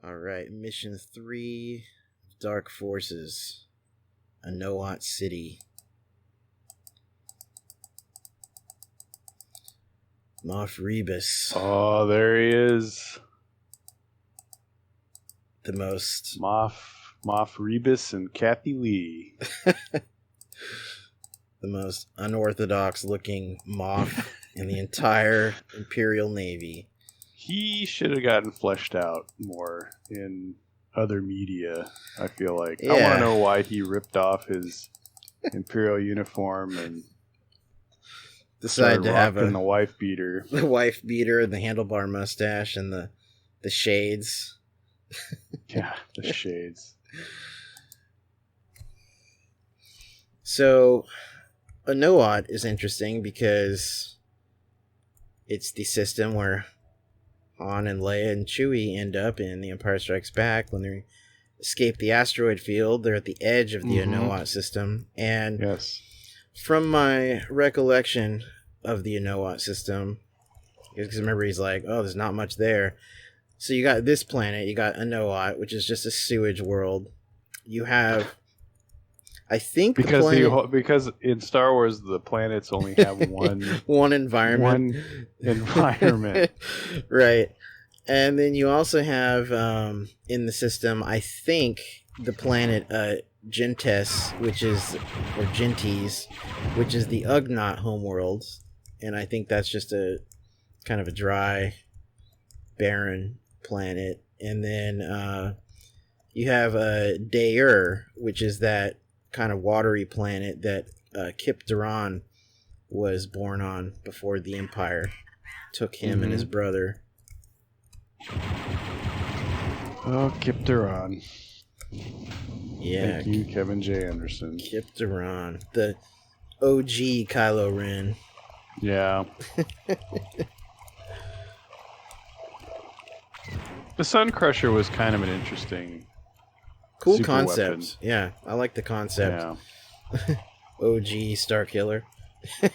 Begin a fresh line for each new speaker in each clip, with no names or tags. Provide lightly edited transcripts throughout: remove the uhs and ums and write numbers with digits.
All right, Mission 3, Dark Forces, Anoat City. Moff Rebus.
Oh, there he is.
The most...
Moff Rebus and Kathy Lee.
The most unorthodox looking Moff in the entire Imperial Navy.
He should have gotten fleshed out more in other media, I feel like.
Yeah.
I want to know why he ripped off his Imperial uniform and
decided to have
the wife beater.
The wife beater, the handlebar mustache, and the shades.
Yeah, the shades.
So, Anoat is interesting because it's the system where Han and Leia and Chewie end up in The Empire Strikes Back when they escape the asteroid field. They're at the edge of the Anoat system. And
yes, from
my recollection of the Anoat system, because remember he's like, oh, there's not much there. So you got this planet, you got Anoat, which is just a sewage world. You have... I think
because in Star Wars the planets only have one
environment. Right. And then you also have in the system, I think, the planet Gentes, Gentes, which is the Ugnaught homeworld, and I think that's just a kind of a dry, barren planet. And then you have Daer, which is that kind of watery planet that Kip Duran was born on before the Empire took him and his brother.
Oh, Kip Duran.
Yeah.
Thank you, Kevin J. Anderson.
Kip Duran. The OG Kylo Ren.
Yeah. The Sun Crusher was kind of an interesting...
Cool concept. Weapon. Yeah, I like the concept.
Yeah.
OG Star Killer.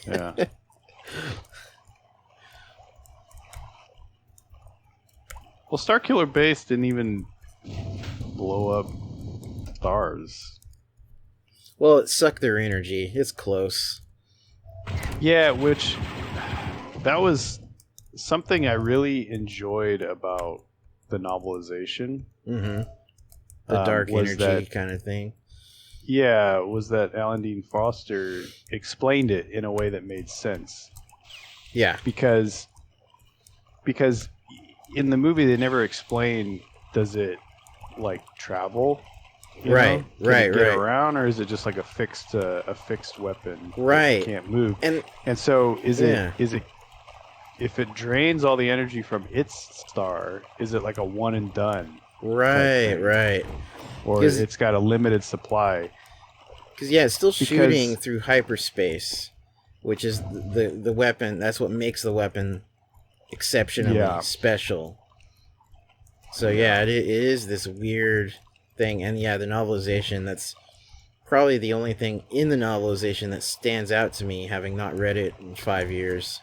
Yeah. Well, Star Killer Base didn't even blow up stars.
Well, it sucked their energy. It's close.
Yeah, which... That was something I really enjoyed about the novelization.
Mm-hmm. The dark energy kind of thing.
Yeah, was that Alan Dean Foster explained it in a way that made sense.
Yeah.
Because in the movie they never explain, does it like travel?
Right.
Can it get around, or is it just like a fixed weapon?
Right.
That can't move. And so is it if it drains all the energy from its star, is it like a one and done?
Right.
Or it's got a limited supply.
Because, it's still shooting through hyperspace, which is the weapon. That's what makes the weapon exceptionally special. So, it is this weird thing. And, the novelization, that's probably the only thing in the novelization that stands out to me, having not read it in 5 years.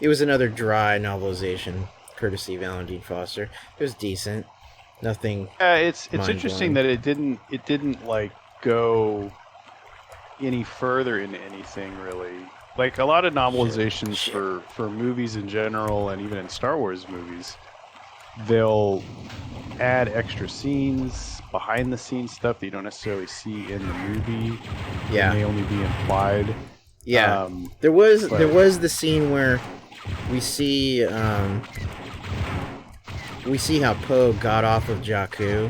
It was another dry novelization. Courtesy of Alan Dean Foster. It was decent. Nothing.
It's interesting that it didn't like go any further into anything really. Like a lot of novelizations for movies in general, and even in Star Wars movies, they'll add extra scenes, behind the scenes stuff that you don't necessarily see in the movie.
Yeah,
it may only be implied.
Yeah, there was the scene where we see how Poe got off of Jakku.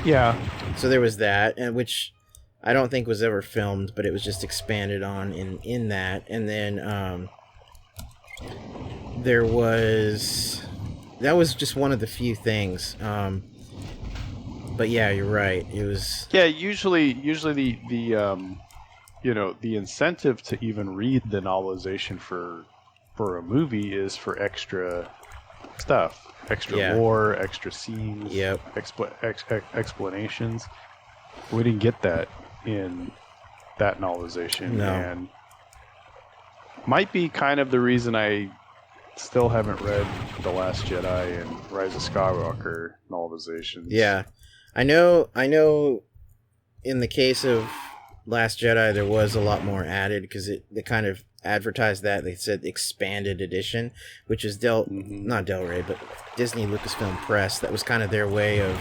Yeah.
So there was that, and which I don't think was ever filmed, but it was just expanded on in that. And then that was just one of the few things. But yeah, you're right. It was
usually the the incentive to even read the novelization for a movie is for extra stuff. Extra lore, extra scenes, explanations. We didn't get that in that novelization.
No.
And might be kind of the reason I still haven't read The Last Jedi and Rise of Skywalker novelizations.
Yeah, I know. In the case of Last Jedi, there was a lot more added because they kind of advertised that. They said expanded edition, which is not Del Rey, but Disney Lucasfilm Press. That was kind of their way of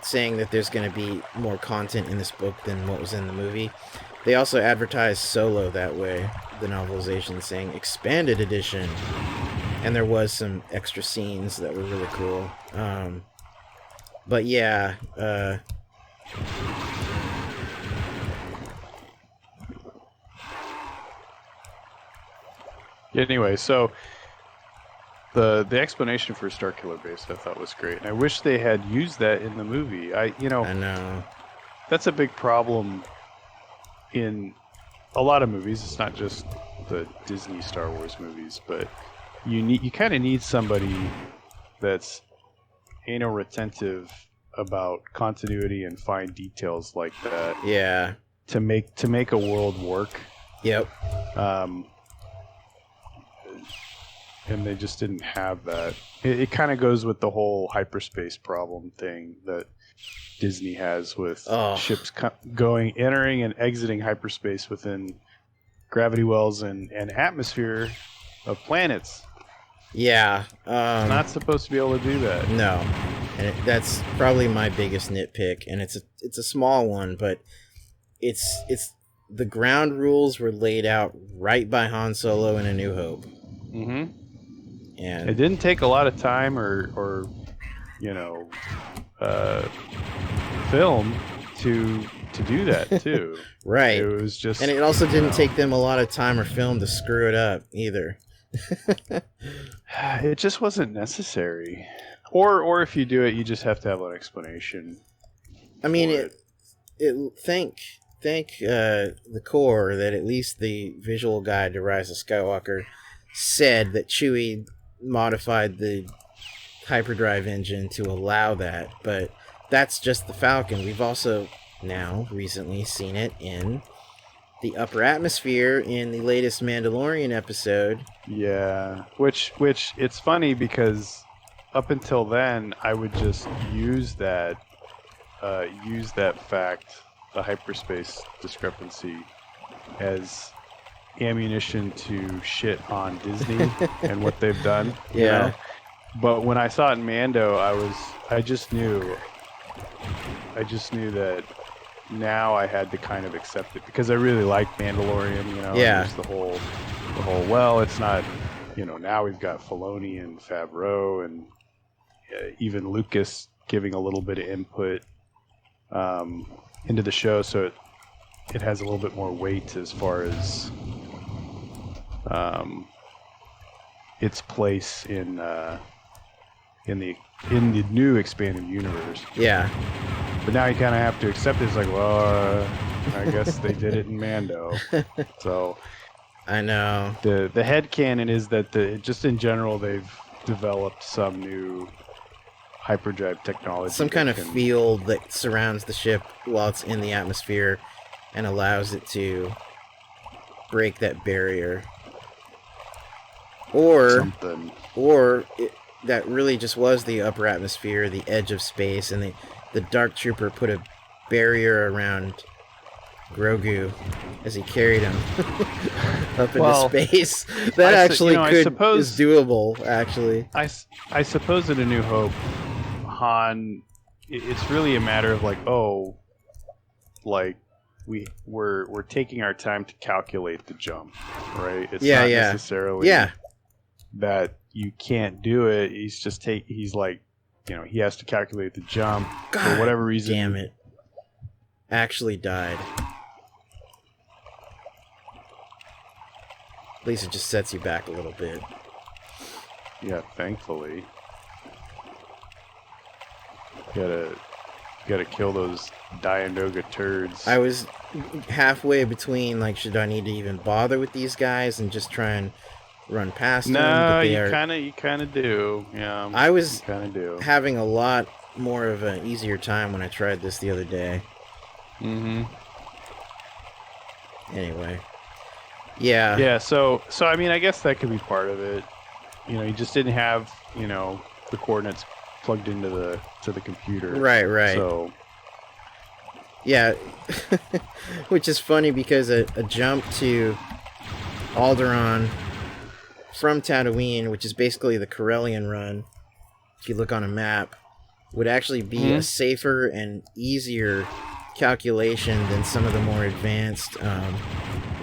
saying that there's going to be more content in this book than what was in the movie. They also advertised Solo that way, the novelization, saying expanded edition, and there was some extra scenes that were really cool. But yeah,
anyway, so the explanation for Starkiller Base I thought was great, and I wish they had used that in the movie. I know that's a big problem in a lot of movies. It's not just the Disney Star Wars movies, but you kind of need somebody that's anal retentive about continuity and fine details like that.
Yeah.
To make a world work.
Yep.
And they just didn't have that. It kind of goes with the whole hyperspace problem thing that Disney has with ships entering and exiting hyperspace within gravity wells and atmosphere of planets.
Yeah.
Not supposed to be able to do that.
No. And that's probably my biggest nitpick, and it's a small one, but it's the ground rules were laid out right by Han Solo in A New Hope.
Mm-hmm.
And
it didn't take a lot of time or film to do that too.
Right.
It was just,
and it also didn't take them a lot of time or film to screw it up either.
It just wasn't necessary. Or if you do it, you just have to have an explanation.
I mean, thank the core that at least the visual guide to Rise of Skywalker said that Chewie modified the hyperdrive engine to allow that, but that's just the Falcon. We've also now recently seen it in the upper atmosphere in the latest Mandalorian episode.
Yeah, which it's funny because up until then I would just use that fact, the hyperspace discrepancy, as ammunition to shit on Disney and what they've done.
Yeah.
You know? But when I saw it in Mando, I just knew that now I had to kind of accept it because I really like Mandalorian, you know.
Yeah.
There's the whole well, it's not, you know, now we've got Filoni and Favreau and even Lucas giving a little bit of input into the show, so it has a little bit more weight as far as its place in the new expanded universe.
Yeah.
But now you kind of have to accept it. It's like, well, I guess they did it in Mando. So
I know.
The headcanon is that just in general they've developed some new hyperdrive technology.
Some kind of field that surrounds the ship while it's in the atmosphere and allows it to break that barrier. Or that really just was the upper atmosphere, the edge of space, and the Dark Trooper put a barrier around Grogu as he carried him up into space. That is doable, actually.
I suppose in A New Hope, Han, it's really a matter of we're taking our time to calculate the jump, right? It's not necessarily that you can't do it. He's like, you know, he has to calculate the jump for whatever reason.
Damn it. Actually died. At least it just sets you back a little bit.
Yeah, thankfully. You gotta kill those Dianoga turds.
I was halfway between, like, should I need to even bother with these guys and just try and run past them?
No, you kind of do. Yeah,
I was having a lot more of an easier time when I tried this the other day.
Mm-hmm.
Anyway. Yeah.
Yeah, so I mean, I guess that could be part of it. he just didn't have the coordinates plugged into the computer.
Right.
So
yeah, which is funny because a jump to Alderaan from Tatooine, which is basically the Corellian run, if you look on a map, would actually be a safer and easier calculation than some of the more advanced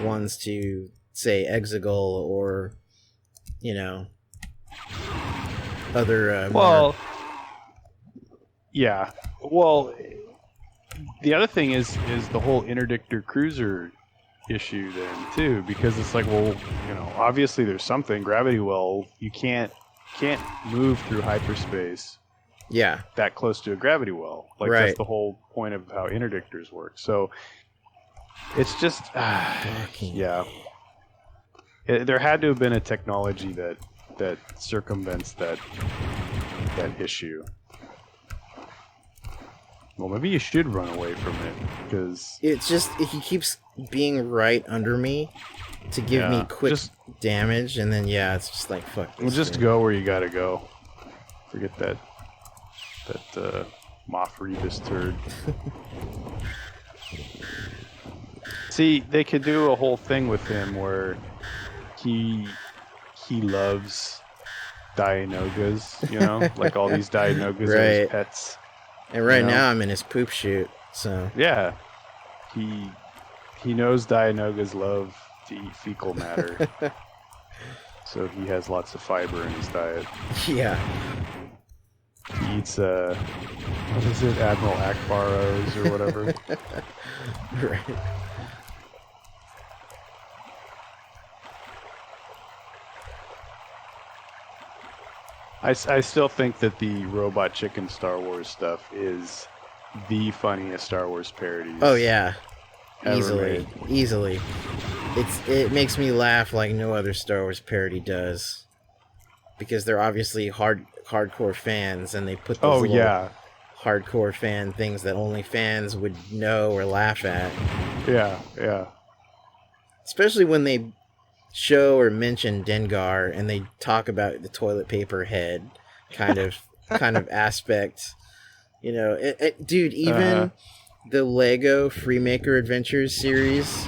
ones to, say, Exegol or, other
yeah. Well, the other thing is the whole interdictor cruiser issue then too, because it's like, well, obviously there's something gravity well, you can't move through hyperspace that close to a gravity well. Like that's the whole point of how interdictors work. So it's just there had to have been a technology that circumvents that issue. Well, maybe you should run away from it, because
it's just he keeps being right under me to give me quick damage, and then it's just like, fuck this.
Well, just go where you gotta go. Forget that Moff Rebus turd. See, they could do a whole thing with him where he loves Dianogas, like all these Dianogas are his pets.
And now I'm in his poop chute, so
yeah, he knows Dianogas love to eat fecal matter, so he has lots of fiber in his diet.
Yeah,
he eats what is it, Admiral Akbaros or whatever.
Right.
I still think that the Robot Chicken Star Wars stuff is the funniest Star Wars parodies.
Oh yeah, easily. It makes me laugh like no other Star Wars parody does, because they're obviously hardcore fans, and they put those hardcore fan things that only fans would know or laugh at.
Yeah.
Especially when they show or mention Dengar and they talk about the toilet paper head kind of aspect, dude, even the Lego Freemaker Adventures series,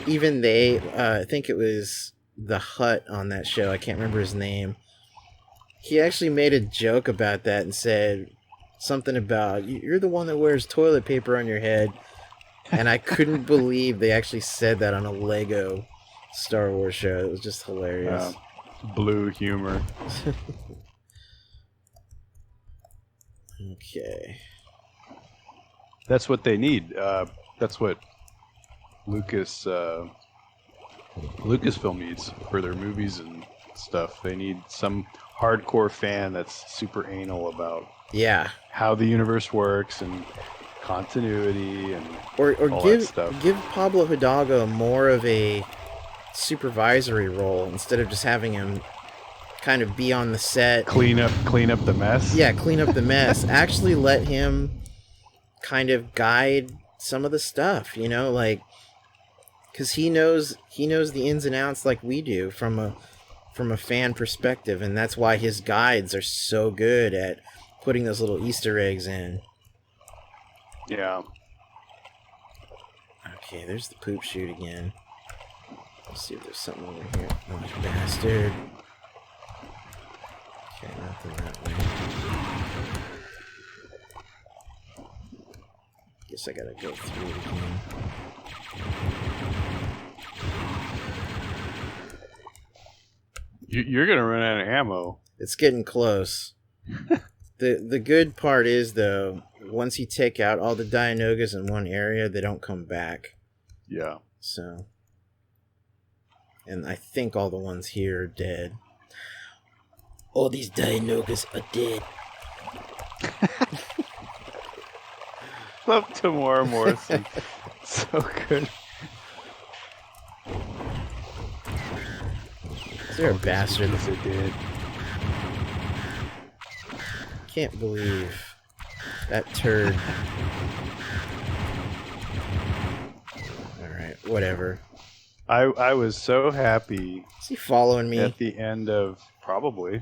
even they I think it was the Hutt on that show, I can't remember his name, he actually made a joke about that and said something about, you're the one that wears toilet paper on your head, and I couldn't believe they actually said that on a Lego Star Wars show. It was just hilarious.
Blue humor.
Okay.
That's what they need. That's what Lucasfilm needs for their movies and stuff. They need some hardcore fan that's super anal about how the universe works and continuity and
or
all that stuff.
Give Pablo Hidalgo more of a supervisory role instead of just having him kind of be on the set,
clean up the mess.
Clean up the mess. Actually let him kind of guide some of the stuff, like, because he knows the ins and outs like we do from a fan perspective, and that's why his guides are so good at putting those little Easter eggs in.
Yeah.
Okay, there's the poop chute again. Let's see if there's something over here. Oh, bastard. Okay, nothing that way. Guess I gotta go through it again.
You're gonna run out of ammo.
It's getting close. The good part is, though, once you take out all the Dianogas in one area, they don't come back.
Yeah.
So... and I think all the ones here are dead. All these Dianogas are dead.
Love Tamora Morrison. So good.
Is there a bastard?
They're dead.
Can't believe that turd. Alright, whatever.
I was so happy.
Is he following me?
At the end of... Probably.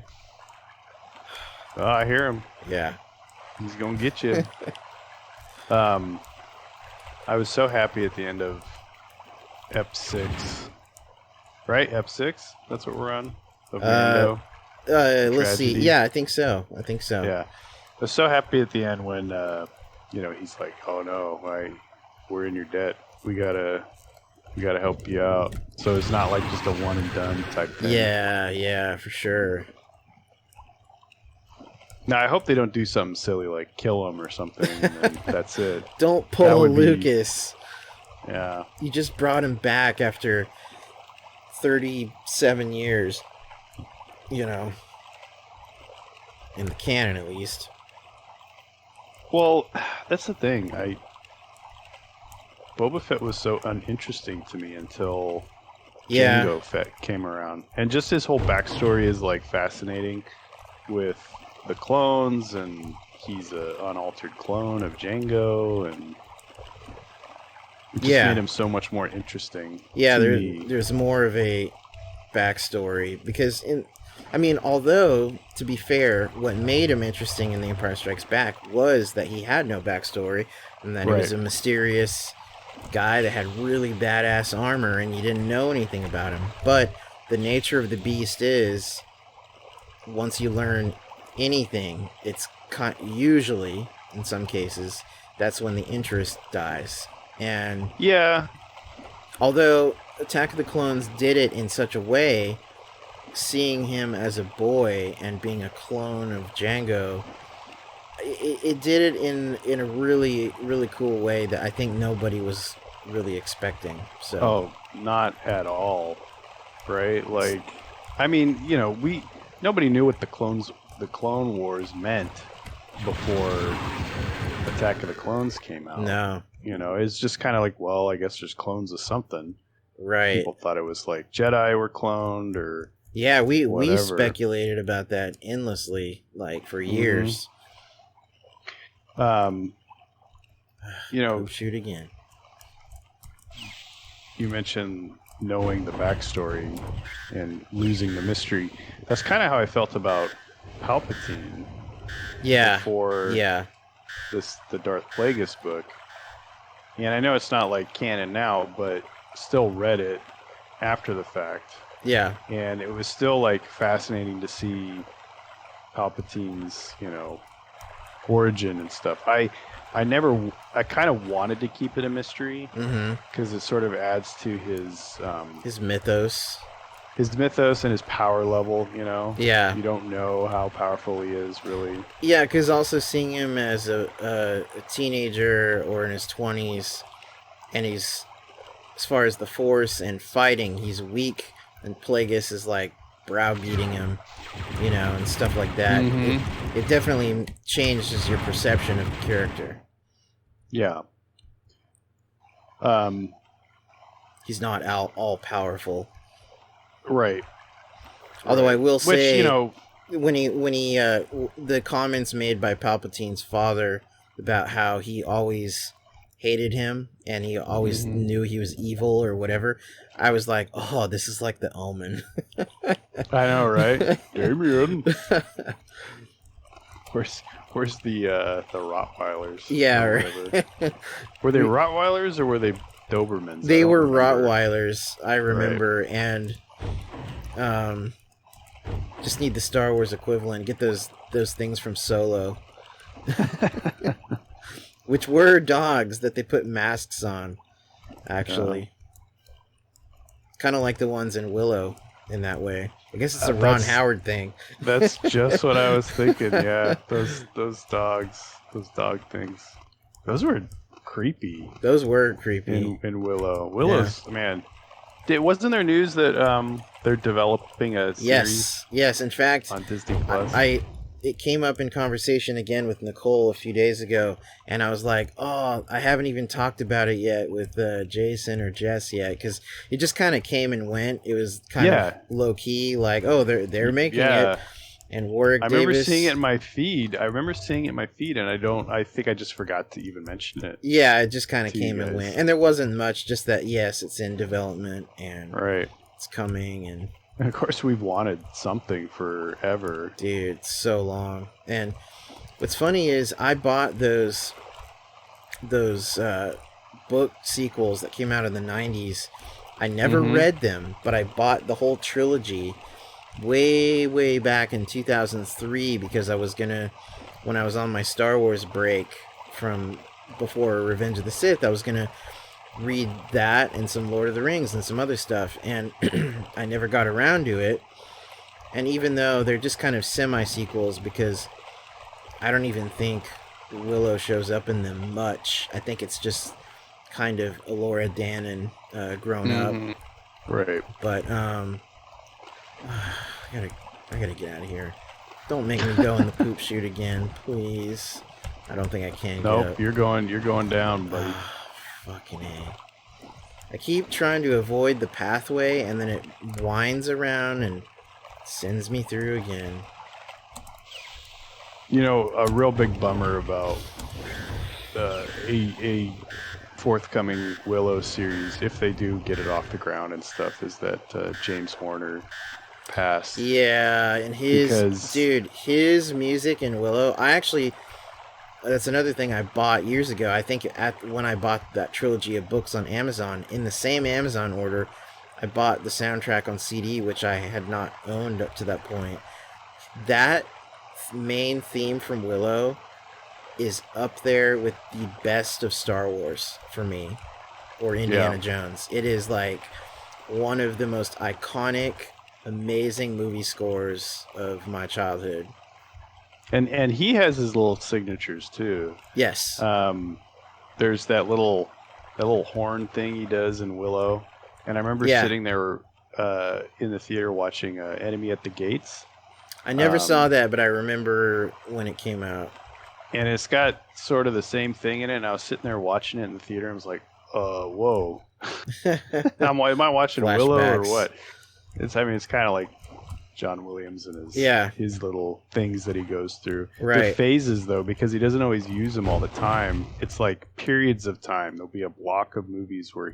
Oh, I hear him.
Yeah.
He's going to get you. I was so happy at the end of Ep6. Right? Ep6? That's what we're on? Of Mando?
Let's see. Yeah, I think so.
Yeah. I was so happy at the end when, he's like, oh no, we're in your debt. We gotta help you out. So it's not like just a one and done type thing.
Yeah, for sure.
Now, I hope they don't do something silly like kill him or something, and then that's it.
Don't pull Lucas.
Yeah.
You just brought him back after 37 years. In the canon, at least.
Well, that's the thing. Boba Fett was so uninteresting to me until Jango Fett came around. And just his whole backstory is, like, fascinating with the clones, and he's an unaltered clone of Jango, and it just made him so much more interesting.
Yeah, there's more of a backstory, because although, to be fair, what made him interesting in The Empire Strikes Back was that he had no backstory, and that he was a mysterious guy that had really badass armor, and you didn't know anything about him. But the nature of the beast is, once you learn anything, it's usually, in some cases, that's when the interest dies. And although Attack of the Clones did it in such a way, seeing him as a boy and being a clone of Jango, it did it in a really, really cool way that I think nobody was really expecting. So.
Oh, not at all. Right? Like, nobody knew what the Clone Wars meant before Attack of the Clones came out.
No.
It's just kind of like, well, I guess there's clones of something.
Right.
People thought it was like Jedi were cloned or
yeah, we
whatever.
speculated about that endlessly, like, for years. Shoot again.
You mentioned knowing the backstory and losing the mystery. That's kind of how I felt about Palpatine.
Yeah.
Before the Darth Plagueis book. And I know it's not like canon now, but still read it after the fact.
Yeah.
And it was still like fascinating to see Palpatine's, origin and stuff. I kind of wanted to keep it a mystery because it sort of adds to his
mythos.
His mythos and his power level,
Yeah.
You don't know how powerful he is, really.
Yeah, because also seeing him as a teenager or in his 20s, and he's, as far as the Force and fighting, he's weak, and Plagueis is, like, browbeating him, and stuff like that. It definitely changes your perception of the character.
Yeah.
He's not all-powerful.
Right.
Although I will say, when he the comments made by Palpatine's father about how he always hated him and he always knew he was evil or whatever, I was like, oh, this is like the Omen.
I know, right? Damien. Where's the Rottweilers?
Yeah, right.
Were they Rottweilers or were they Dobermans?
They were Rottweilers, I remember, and just need the Star Wars equivalent. Get those things from Solo. Which were dogs that they put masks on, actually. Kind of like the ones in Willow in that way. I guess it's a Ron Howard thing.
That's just what I was thinking, yeah. Those dogs, those dog things. Those were creepy.
Those were creepy.
In Willow. Willow's, man. Wasn't there news that they're developing a series?
Yes. In fact,
on Disney Plus.
It came up in conversation again with Nicole a few days ago, and I was like, oh, I haven't even talked about it yet with Jason or Jess yet, because it just kind of came and went. It was kind of low key, like, oh, they're making it, and Warwick
I remember
Davis.
seeing it in my feed. And I think I just forgot to even mention it.
Yeah, it just kind of came and went. And there wasn't much, just that, yes, it's in development and it's coming. And
of course, we've wanted something forever.
Dude, so long. And what's funny is I bought those book sequels that came out in the 90s. I never read them, but I bought the whole trilogy way back in 2003 because I was gonna, when I was on my Star Wars break from before Revenge of the Sith, I was gonna read that and some Lord of the Rings and some other stuff, and I never got around to it. And even though they're just kind of semi-sequels, because I don't even think Willow shows up in them much. I think it's just kind of Elora Danan grown up.
Right.
But I gotta get out of here. Don't make me go in the poop chute again, please. I don't think I can.
Nope, you're going down, buddy.
Fucking A. I keep trying to avoid the pathway, and then it winds around and sends me through again.
You know, a real big bummer about a forthcoming Willow series, if they do get it off the ground and stuff, is that James Horner passed.
Yeah, and his music in Willow, that's another thing I bought years ago. I think when I bought that trilogy of books on Amazon, in the same Amazon order, I bought the soundtrack on CD, which I had not owned up to that point. That main theme from Willow is up there with the best of Star Wars for me, or Indiana Jones. It is like one of the most iconic, amazing movie scores of my childhood.
And he has his little signatures too.
Yes.
There's that little horn thing he does in Willow, and I remember sitting there in the theater watching Enemy at the Gates.
I never saw that, but I remember when it came out.
And it's got sort of the same thing in it, and I was sitting there watching it in the theater, and I was like, whoa. Am I watching Willow or what? It's kind of like John Williams and his little things that he goes through.
Right.
They're phases, though, because he doesn't always use them all the time. It's like periods of time. There'll be a block of movies where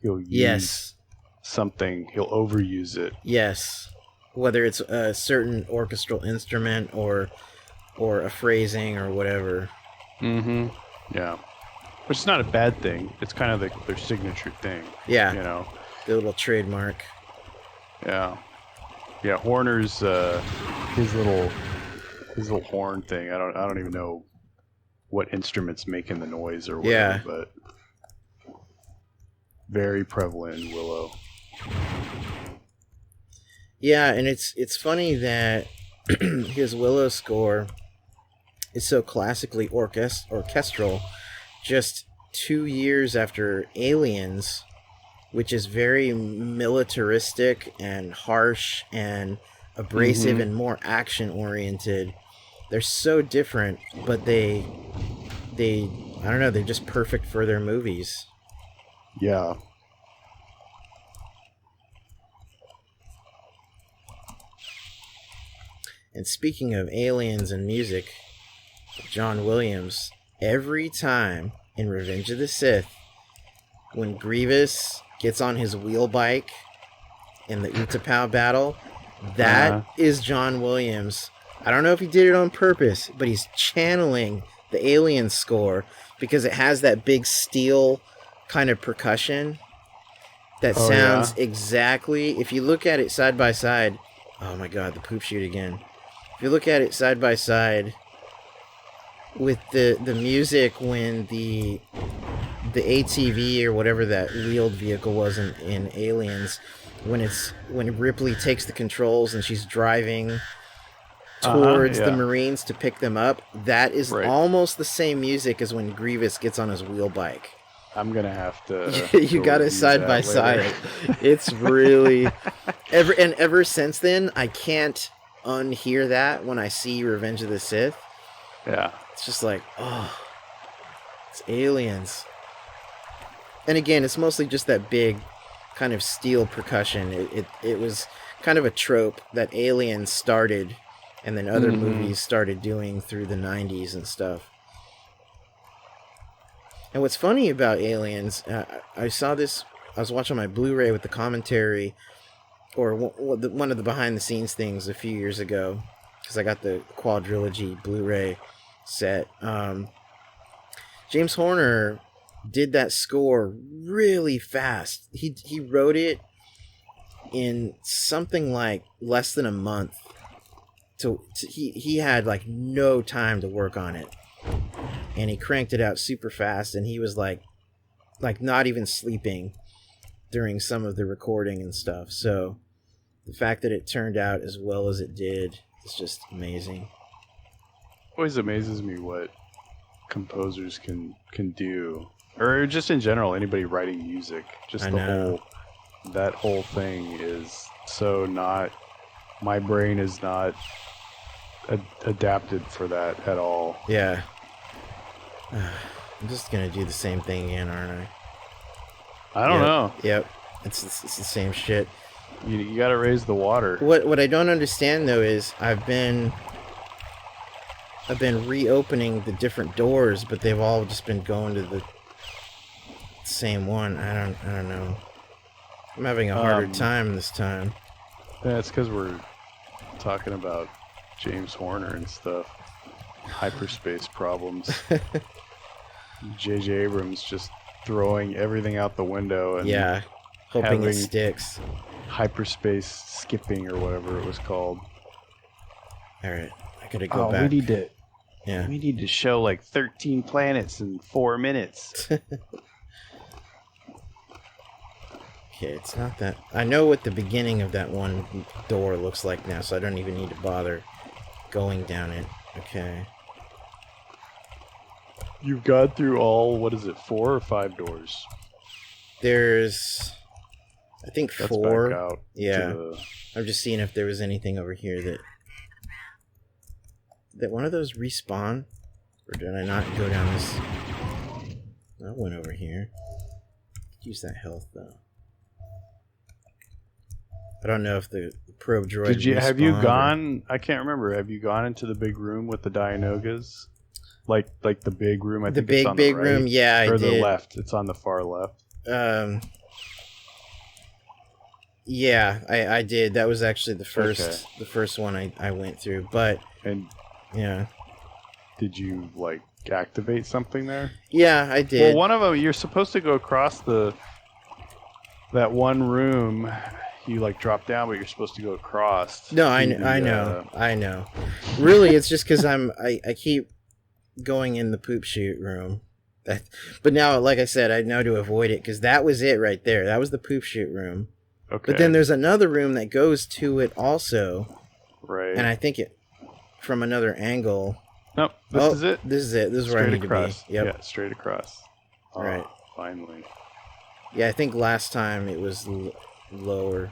he'll use something, he'll overuse it.
Yes. Whether it's a certain orchestral instrument or a phrasing or whatever.
Mm-hmm. Yeah. Which is not a bad thing. It's kind of their signature thing.
Yeah.
You know?
The little trademark.
Yeah. Yeah, Horner's his little horn thing. I don't even know what instrument's making the noise or whatever, but very prevalent in Willow.
Yeah, and it's funny that his Willow score is so classically orchestral. Just 2 years after Aliens, which is very militaristic and harsh and abrasive and more action oriented. They're so different, but they I don't know, they're just perfect for their movies.
Yeah.
And speaking of aliens and music, John Williams, every time in Revenge of the Sith, when Grievous gets on his wheel bike in the Utapau battle, that is John Williams. I don't know if he did it on purpose, but he's channeling the Alien score because it has that big steel kind of percussion that sounds exactly, if you look at it side by side, oh my god, the poop chute again. If you look at it side by side with the music when the ATV or whatever that wheeled vehicle was in Aliens, when Ripley takes the controls and she's driving towards the Marines to pick them up, that is almost the same music as when Grievous gets on his wheel bike.
I'm gonna have to.
You got it side by side. It's really ever since then, I can't unhear that when I see Revenge of the Sith.
Yeah,
it's just like, oh, it's Aliens. And again, it's mostly just that big kind of steel percussion. It was kind of a trope that Aliens started and then other movies started doing through the 90s and stuff. And what's funny about Aliens, I saw this, I was watching my Blu-ray with the commentary, or one of the behind-the-scenes things a few years ago, because I got the quadrilogy Blu-ray set. James Horner did that score really fast. He wrote it in something like less than a month. He had like no time to work on it, and he cranked it out super fast. And he was like not even sleeping during some of the recording and stuff. So the fact that it turned out as well as it did is just amazing.
Always amazes me what composers can do, or just in general anybody writing music. Just that whole thing is so not. My brain is not adapted for that at all.
Yeah. I'm just gonna do the same thing again, aren't I?
I don't know.
Yep. It's the same shit.
You gotta raise the water.
What I don't understand though is I've been reopening the different doors, but they've all just been going to the same one. I don't know. I'm having a harder time this time.
Yeah, it's because we're talking about James Horner and stuff. Hyperspace problems. J.J. Abrams just throwing everything out the window and
hoping it sticks.
Hyperspace skipping or whatever it was called.
All right, I gotta go back.
We need to show like 13 planets in 4 minutes.
Okay, it's not that. I know what the beginning of that one door looks like now, so I don't even need to bother going down it. Okay.
You've gone through all, 4 or 5 doors?
There's, I think, 4.
Back out.
Yeah. I'm just seeing if there was anything over here that one of those respawn? Or did I not go down this? I went over here. Use that health, though. I don't know if the probe droid
have you gone? I can't remember. Have you gone into the big room with the Dianogas? Like the big room. I think it's on the right,
room. Yeah, I did.
Or the left. It's on the far left.
Yeah, I did. That was actually the first one I went through. But yeah.
Did you like activate something there?
Yeah, I did.
Well, one of them, you're supposed to go across that one room. You like drop down, but you're supposed to go across.
No, I know. Really, it's just because I keep going in the poop chute room. But now, like I said, I know to avoid it because that was it right there. That was the poop chute room. Okay. But then there's another room that goes to it also.
Right.
And I think it from another angle.
Nope. This is it.
This is it. This is where I need to be. Yep.
Yeah, straight across.
All right.
Finally.
Yeah, I think last time it was lower.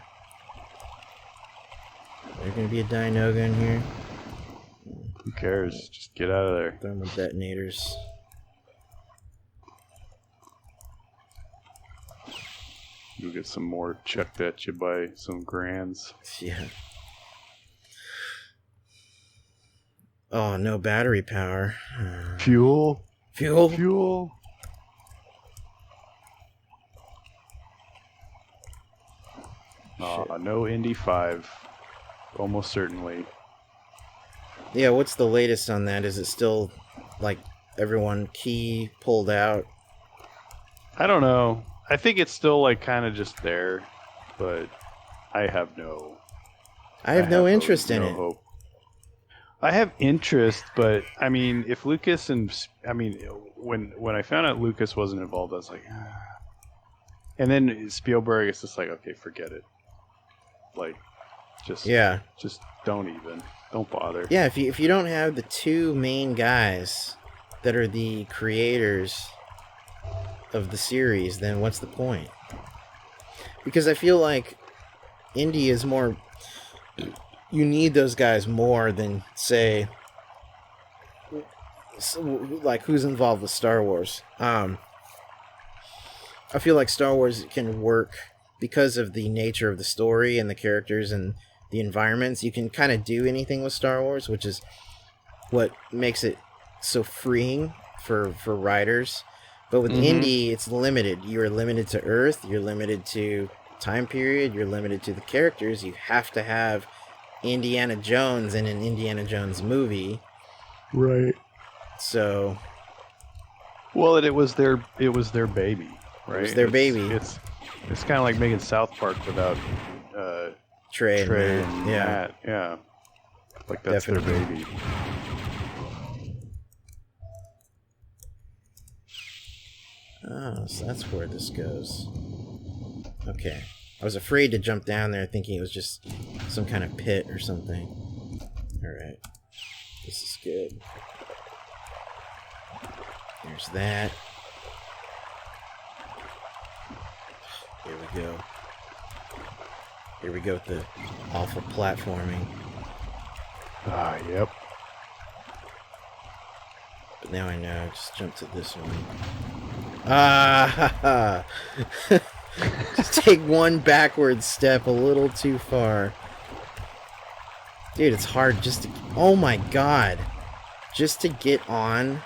There's going to be a Dianoga in here.
Who cares? Just get out of there.
Thermal detonators.
You'll get some more chucked at you by some grands.
Yeah. Oh, no battery power.
Fuel. No Indy 5. Almost certainly.
Yeah, what's the latest on that? Is it still, like, everyone key pulled out?
I don't know. I think it's still, like, kind of just there. But I have no...
I have no interest in it.
Hope. I have interest, but, I mean, if Lucas and... I mean, when I found out Lucas wasn't involved, I was like... Ah. And then Spielberg is just like, okay, forget it. Like... Just don't bother.
Yeah, if you don't have the two main guys that are the creators of the series, then what's the point? Because I feel like Indy is more... You need those guys more than, say... like, who's involved with Star Wars. I feel like Star Wars can work because of the nature of the story and the characters and the environments. You can kind of do anything with Star Wars, which is what makes it so freeing for writers. But with indie, it's limited. You are limited to Earth. You're limited to time period. You're limited to the characters. You have to have Indiana Jones in an Indiana Jones movie.
Right.
So.
Well, it was their baby, right?
It was their baby.
It's kind of like making South Park without
Trey
and Matt. Yeah. Like that's definitely their baby.
Oh, so that's where this goes. Okay. I was afraid to jump down there thinking it was just some kind of pit or something. Alright. This is good. There's that. Here we go. Here we go with the awful platforming.
Ah, yep.
But now I know. Just jump to this one. Ah! Just take one backward step a little too far. Dude, it's hard just to... Oh my god. Just to get on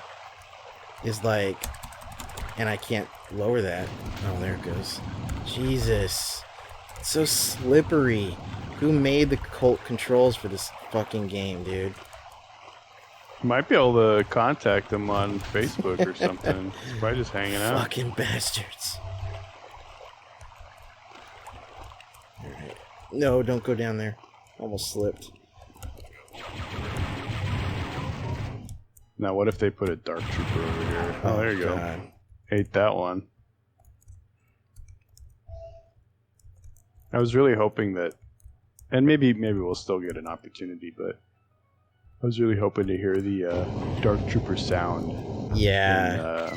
is like... And I can't lower that. Oh, there it goes. Jesus. It's so slippery. Who made the controls for this fucking game, dude?
You might be able to contact them on Facebook or something. He's probably just hanging out.
Fucking bastards. Alright. No, don't go down there. Almost slipped.
Now, what if they put a Dark Trooper over here? Oh, there you go. Ate that one. I was really hoping that, and maybe we'll still get an opportunity, but I was really hoping to hear the Dark Trooper sound.
Yeah.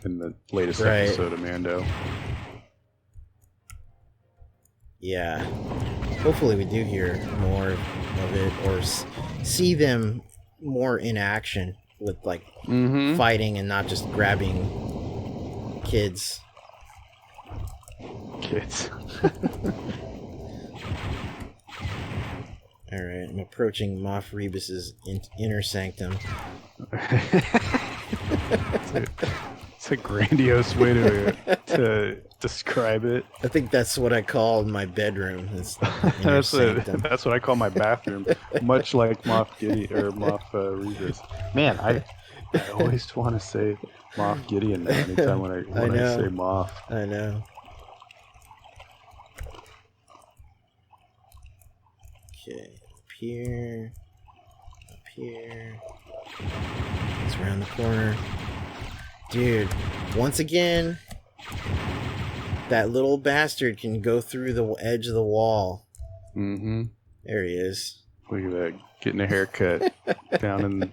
In the latest episode of Mando.
Yeah. Hopefully we do hear more of it or see them more in action with like fighting and not just grabbing kids. Alright, I'm approaching Moff Rebus's inner sanctum.
It's a grandiose way to describe it.
I think that's what I call my bedroom.
That's what I call my bathroom. Much like Moff Gideon or Moff Rebus. Man, I always want to say Moff Gideon now. Anytime when I say Moff.
I know. Okay, up here. It's around the corner. Dude, once again, that little bastard can go through the edge of the wall.
Mm-hmm.
There he is.
Look at that. Getting a haircut down in the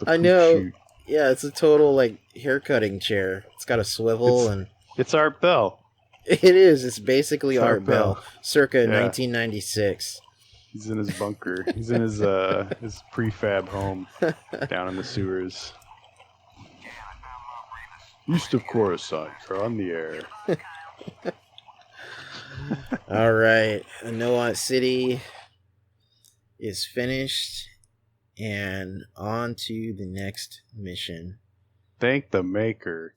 I know. Chute. Yeah, it's a total, like, haircutting chair. It's got a swivel and...
It's Art Bell.
It is. It's basically Art Bell. Circa 1996.
He's in his bunker. He's in his prefab home down in the sewers. East of Coruscant, you're on the air.
All right, Anoat City is finished, and on to the next mission.
Thank the maker.